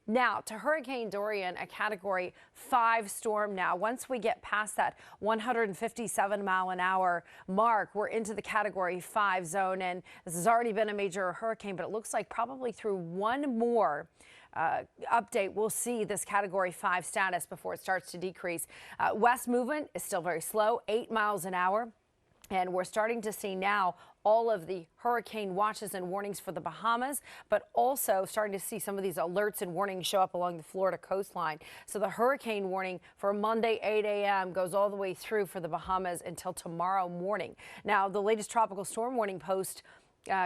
Now to Hurricane Dorian, a Category 5 storm now. Once we get past that 157-mile-an-hour mark, we're into the Category 5 zone. And this has already been a major hurricane, but it looks like probably through one more update, we'll see this Category 5 status before it starts to decrease. West movement is still very slow, 8 miles an hour. And we're starting to see now all of the hurricane watches and warnings for the Bahamas, but also starting to see some of these alerts and warnings show up along the Florida coastline. So the hurricane warning for Monday 8 a.m. goes all the way through for the Bahamas until tomorrow morning. Now, the latest tropical storm warning post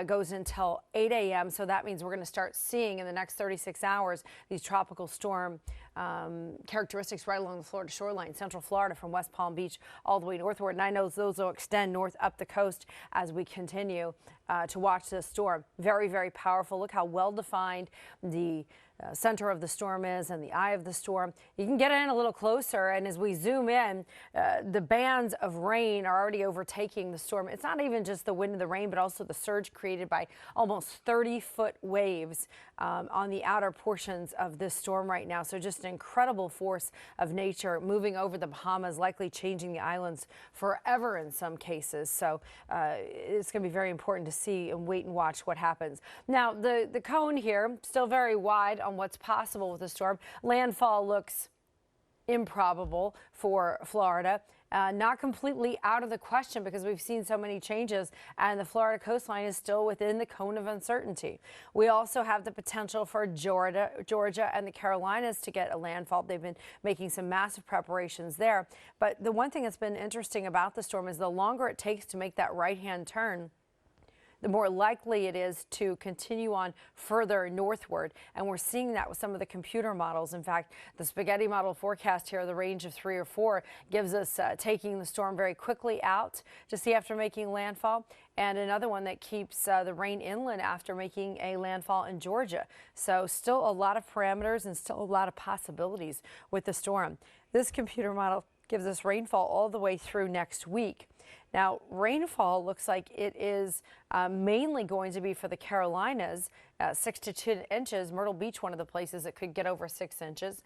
goes until 8 a.m. So that means we're going to start seeing in the next 36 hours these tropical storm characteristics right along the Florida shoreline, Central Florida from West Palm Beach all the way northward. And I know those will extend north up the coast as we continue to watch this storm. Very, very powerful. Look how well defined the center of the storm is and the eye of the storm. You can get in a little closer, and as we zoom in, the bands of rain are already overtaking the storm. It's not even just the wind and the rain, but also the surge created by almost 30-foot waves on the outer portions of this storm right now. So just an incredible force of nature moving over the Bahamas, likely changing the islands forever in some cases. So it's going to be very important to see and wait and watch what happens. Now, the cone here still very wide on what's possible with the storm. Landfall looks improbable for Florida. Not completely out of the question because we've seen so many changes and the Florida coastline is still within the cone of uncertainty. We also have the potential for Georgia and the Carolinas to get a landfall. They've been making some massive preparations there. But the one thing that's been interesting about the storm is the longer it takes to make that right-hand turn, the more likely it is to continue on further northward. And we're seeing that with some of the computer models. In fact, the spaghetti model forecast here, the range of 3 or 4, gives us taking the storm very quickly out to see after making landfall, and another one that keeps the rain inland after making a landfall in Georgia. So still a lot of parameters and still a lot of possibilities with the storm. This computer model gives us rainfall all the way through next week. Now, rainfall looks like it is mainly going to be for the Carolinas, 6 to 10 inches. Myrtle Beach, one of the places that could get over 6 inches.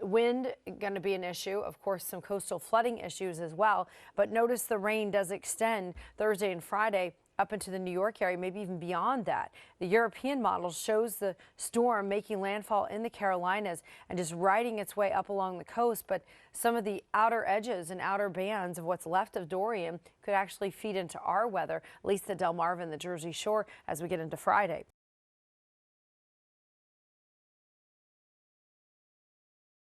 Wind going to be an issue. Of course, some coastal flooding issues as well. But notice the rain does extend Thursday and Friday up into the New York area, maybe even beyond that. The European model shows the storm making landfall in the Carolinas and just riding its way up along the coast. But some of the outer edges and outer bands of what's left of Dorian could actually feed into our weather, at least the Delmarva and the Jersey Shore as we get into Friday.